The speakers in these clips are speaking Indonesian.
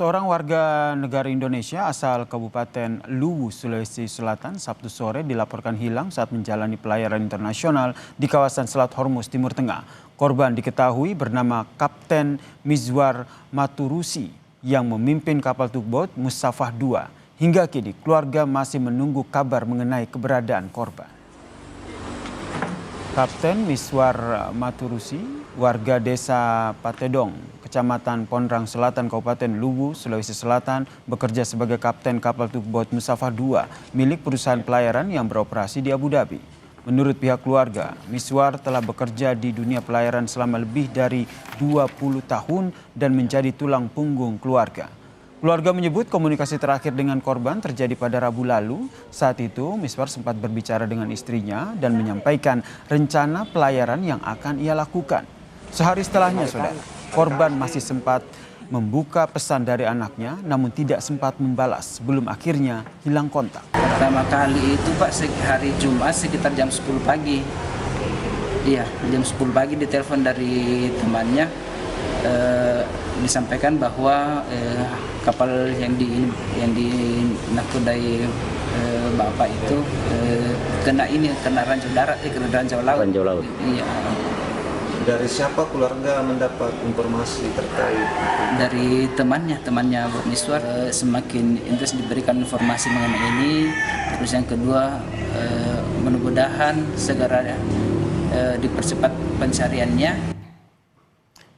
Seorang warga negara Indonesia asal Kabupaten Luwu, Sulawesi Selatan, Sabtu sore dilaporkan hilang saat menjalani pelayaran internasional di kawasan Selat Hormuz, Timur Tengah. Korban diketahui bernama Kapten Mizwar Maturusi yang memimpin kapal tugboat Musafah II. Hingga kini keluarga masih menunggu kabar mengenai keberadaan korban. Kapten Miswar Maturusi, warga desa Patedong, Kecamatan Pondrang Selatan, Kabupaten Luwu, Sulawesi Selatan, bekerja sebagai kapten kapal tugboat Musafah II milik perusahaan pelayaran yang beroperasi di Abu Dhabi. Menurut pihak keluarga, Miswar telah bekerja di dunia pelayaran selama lebih dari 20 tahun dan menjadi tulang punggung keluarga. Keluarga menyebut komunikasi terakhir dengan korban terjadi pada Rabu lalu. Saat itu, Miswar sempat berbicara dengan istrinya dan menyampaikan rencana pelayaran yang akan ia lakukan. Sehari setelahnya, saudara, korban masih sempat membuka pesan dari anaknya, namun tidak sempat membalas sebelum akhirnya hilang kontak. Pertama kali itu Pak, hari Jumat sekitar jam 10 pagi. Iya, jam 10 pagi ditelepon dari temannya. Disampaikan bahwa kapal yang dinakodai bapak itu kena ranjau darat, kena ranjau laut. Ranjau laut. Iya. Dari siapa keluarga mendapat informasi terkait? Dari temannya Bapak Miswar. Semakin intens diberikan informasi mengenai ini. Terus yang kedua, mudah-mudahan segera dipercepat pencariannya.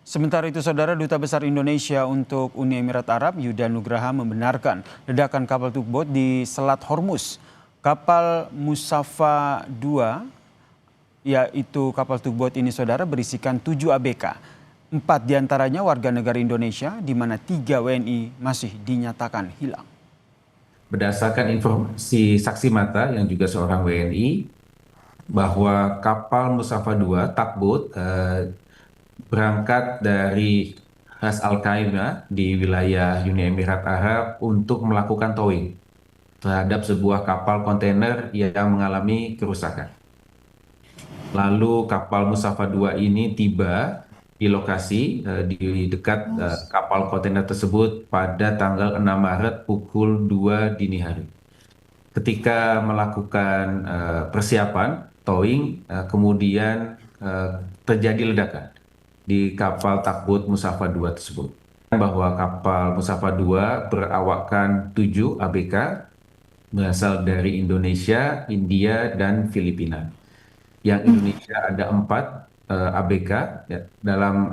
Sementara itu, saudara, Duta Besar Indonesia untuk Uni Emirat Arab, Yuda Nugraha, membenarkan ledakan kapal tugboat di Selat Hormuz. Kapal Musafah II, yaitu kapal tugboat ini, saudara, berisikan 7 ABK. 4 diantaranya warga negara Indonesia, di mana 3 WNI masih dinyatakan hilang. Berdasarkan informasi saksi mata yang juga seorang WNI, bahwa kapal Musafah II, tugboat, berangkat dari Ras Al Khaimah di wilayah Uni Emirat Arab untuk melakukan towing terhadap sebuah kapal kontainer yang mengalami kerusakan. Lalu kapal Musafah II ini tiba di lokasi di dekat kapal kontainer tersebut pada tanggal 6 Maret pukul 2 dini hari. Ketika melakukan persiapan towing, kemudian terjadi ledakan di kapal tugboat Musafah II tersebut. Bahwa kapal Musafah II berawakkan 7 ABK berasal dari Indonesia, India, dan Filipina. Yang Indonesia ada 4 ABK. Ya. Dalam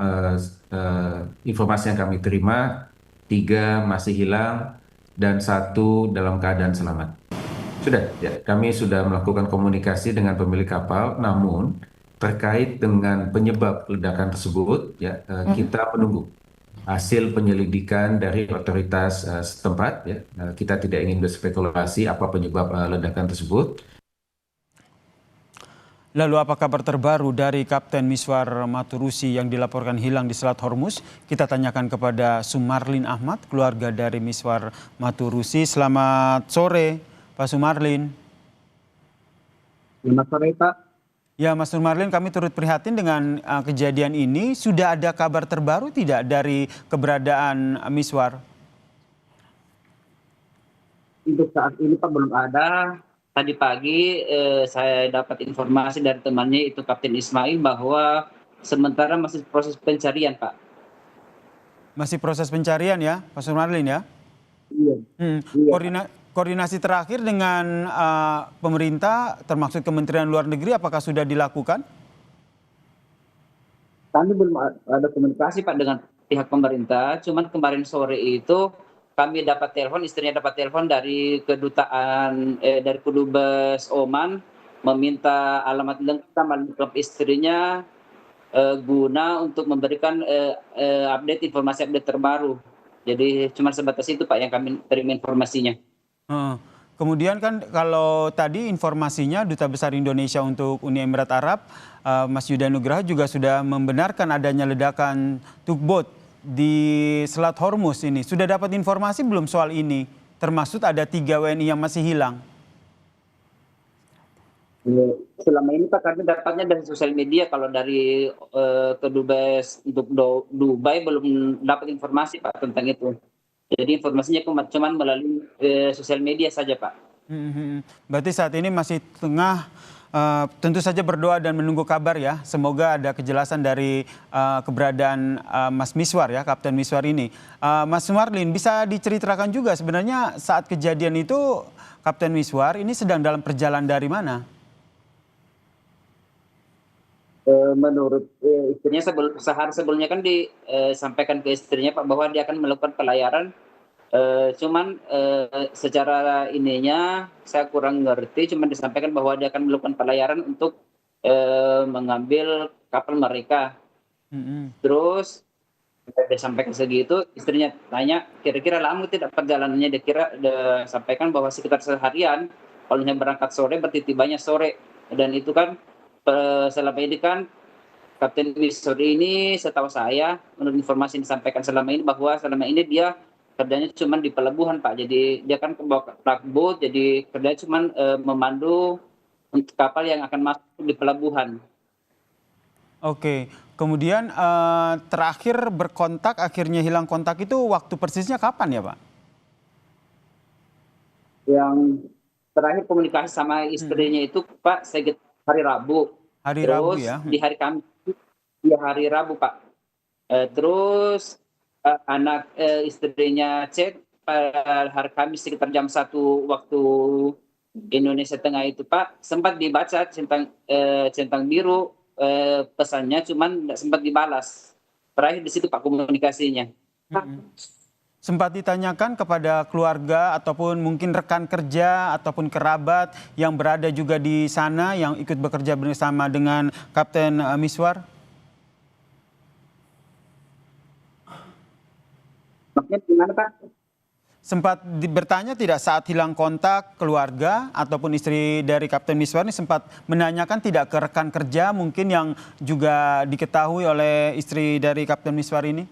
informasi yang kami terima, 3 masih hilang dan 1 dalam keadaan selamat. Kami sudah melakukan komunikasi dengan pemilik kapal, namun terkait dengan penyebab ledakan tersebut, kita menunggu hasil penyelidikan dari otoritas setempat. Kita tidak ingin berspekulasi apa penyebab ledakan tersebut. Lalu apa kabar terbaru dari Kapten Miswar Maturusi yang dilaporkan hilang di Selat Hormuz? Kita tanyakan kepada Sumarlin Ahmad, keluarga dari Miswar Maturusi. Selamat sore, Pak Sumarlin. Selamat sore, Pak. Ya, Mas Sumarlin, kami turut prihatin dengan kejadian ini. Sudah ada kabar terbaru tidak dari keberadaan Miswar? Untuk saat ini, Pak, belum ada. Tadi pagi saya dapat informasi dari temannya, itu Kapten Ismail, bahwa sementara masih proses pencarian, Pak. Masih proses pencarian ya, Pak Sumarlin ya? Iya. Iya. Koordinasi terakhir dengan pemerintah, termasuk Kementerian Luar Negeri, apakah sudah dilakukan? Kami belum ada komunikasi, Pak, dengan pihak pemerintah. Cuman kemarin sore itu kami dapat telepon, istrinya dapat telepon dari kedutaan dari Kedubes Oman, meminta alamat lengkap istrinya guna untuk memberikan informasi update terbaru. Jadi cuma sebatas itu, Pak, yang kami terima informasinya. Kemudian kan kalau tadi informasinya Duta Besar Indonesia untuk Uni Emirat Arab, Mas Yuda Nugraha, juga sudah membenarkan adanya ledakan tugboat di Selat Hormuz ini. Sudah dapat informasi belum soal ini? Termasuk ada 3 WNI yang masih hilang. Selama ini, Pak, kami dapatnya dari sosial media. Kalau dari Kedubes untuk Dubai belum dapat informasi, Pak, tentang itu. Jadi informasinya cuma melalui sosial media saja, Pak. Berarti saat ini masih tengah tentu saja berdoa dan menunggu kabar ya. Semoga ada kejelasan dari keberadaan Mas Miswar ya, Kapten Miswar ini. Mas Marlin, bisa diceritakan juga sebenarnya saat kejadian itu Kapten Miswar ini sedang dalam perjalanan dari mana? Menurut istrinya sehari sebelumnya kan disampaikan ke istrinya Pak bahwa dia akan melakukan pelayaran. Cuman secara ininya saya kurang ngerti, cuman disampaikan bahwa dia akan melakukan pelayaran untuk mengambil kapal mereka. Terus dia sampaikan segitu, istrinya tanya kira-kira lama tidak perjalanannya. Dia sampaikan bahwa sekitar seharian, kalau berangkat sore berarti tibanya sore. Dan itu kan selama ini kan Kapten Miswar ini setahu saya menurut informasi yang disampaikan selama ini bahwa selama ini dia kerjanya cuma di pelabuhan Pak. Jadi dia kan kebawa tugboat, jadi kerjanya cuma memandu untuk kapal yang akan masuk di pelabuhan. Oke, kemudian terakhir berkontak, akhirnya hilang kontak itu waktu persisnya kapan ya Pak? Yang terakhir komunikasi sama istrinya itu Pak sekitar hari Rabu. Hari Rabu Terus ya? di hari Kamis, ya hari Rabu Pak. Terus anak istrinya chat pada hari Kamis sekitar jam 1 waktu Indonesia Tengah itu Pak, sempat dibaca centang biru pesannya, cuman tidak sempat dibalas. Terakhir di situ Pak komunikasinya. Sempat ditanyakan kepada keluarga ataupun mungkin rekan kerja ataupun kerabat yang berada juga di sana yang ikut bekerja bersama dengan Kapten Miswar? Maksudnya gimana Pak? Sempat bertanya tidak saat hilang kontak keluarga ataupun istri dari Kapten Miswar ini sempat menanyakan tidak ke rekan kerja mungkin yang juga diketahui oleh istri dari Kapten Miswar ini?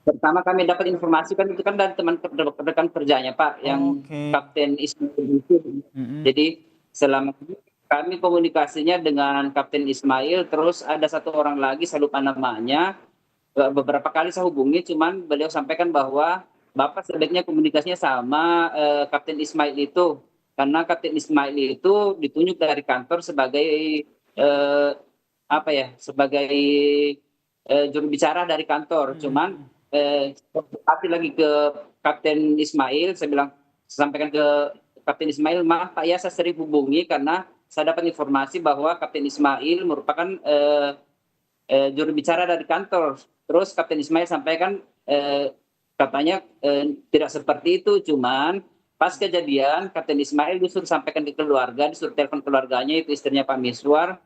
Pertama kami dapat informasi kan itu kan dari teman rekan kerjanya Pak yang Kapten Ismail itu. Jadi selama ini kami komunikasinya dengan Kapten Ismail, terus ada satu orang lagi saya lupa namanya. Beberapa kali saya hubungi, cuman beliau sampaikan bahwa Bapak sebaiknya komunikasinya sama Kapten Ismail itu, karena Kapten Ismail itu ditunjuk dari kantor sebagai sebagai juru bicara dari kantor. Cuman tapi lagi ke Kapten Ismail, saya sampaikan ke Kapten Ismail, maaf Pak ya saya sering hubungi karena saya dapat informasi bahwa Kapten Ismail merupakan juru bicara dari kantor. Terus Kapten Ismail sampaikan katanya tidak seperti itu, cuman pas kejadian Kapten Ismail disuruh sampaikan ke keluarga, disuruh telepon keluarganya itu istrinya Pak Miswar,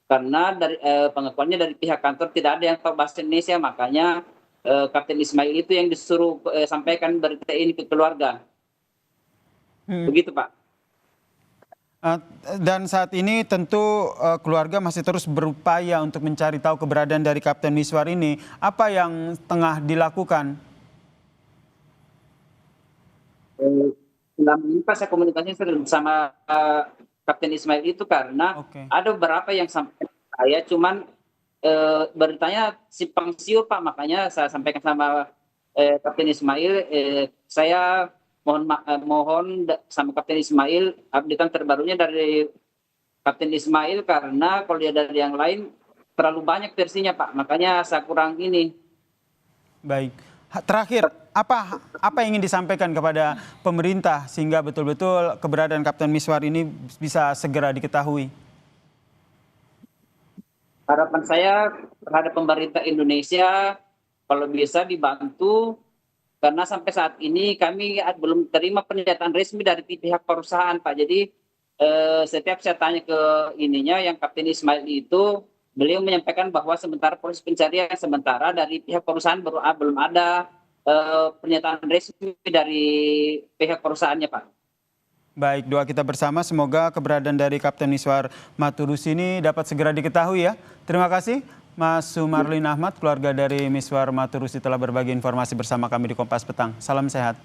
karena dari pengakuannya dari pihak kantor tidak ada yang tahu bahasa Indonesia, makanya Kapten Ismail itu yang disuruh sampaikan berita ini ke keluarga. Begitu Pak. Dan saat ini tentu keluarga masih terus berupaya untuk mencari tahu keberadaan dari Kapten Miswar ini. Apa yang tengah dilakukan? Selama ini Pak saya komunikasinya sama Kapten Ismail itu karena ada beberapa yang sampai saya, cuman beritanya simpang siur Pak, makanya saya sampaikan sama Kapten Ismail, saya mohon sama Kapten Ismail updatean terbarunya dari Kapten Ismail, karena kalau dia dari yang lain terlalu banyak versinya Pak, makanya saya kurang ini. Baik, terakhir apa yang ingin disampaikan kepada pemerintah sehingga betul-betul keberadaan Kapten Miswar ini bisa segera diketahui? Harapan saya terhadap pemerintah Indonesia kalau bisa dibantu, karena sampai saat ini kami belum terima pernyataan resmi dari pihak perusahaan Pak. Jadi setiap saya tanya ke yang Kapten Ismail itu, beliau menyampaikan bahwa sementara proses pencarian sementara dari pihak perusahaan belum ada pernyataan resmi dari pihak perusahaannya Pak. Baik, doa kita bersama semoga keberadaan dari Kapten Miswar Maturusi ini dapat segera diketahui ya. Terima kasih Mas Sumarlin Ahmad, keluarga dari Miswar Maturusi telah berbagi informasi bersama kami di Kompas Petang. Salam sehat.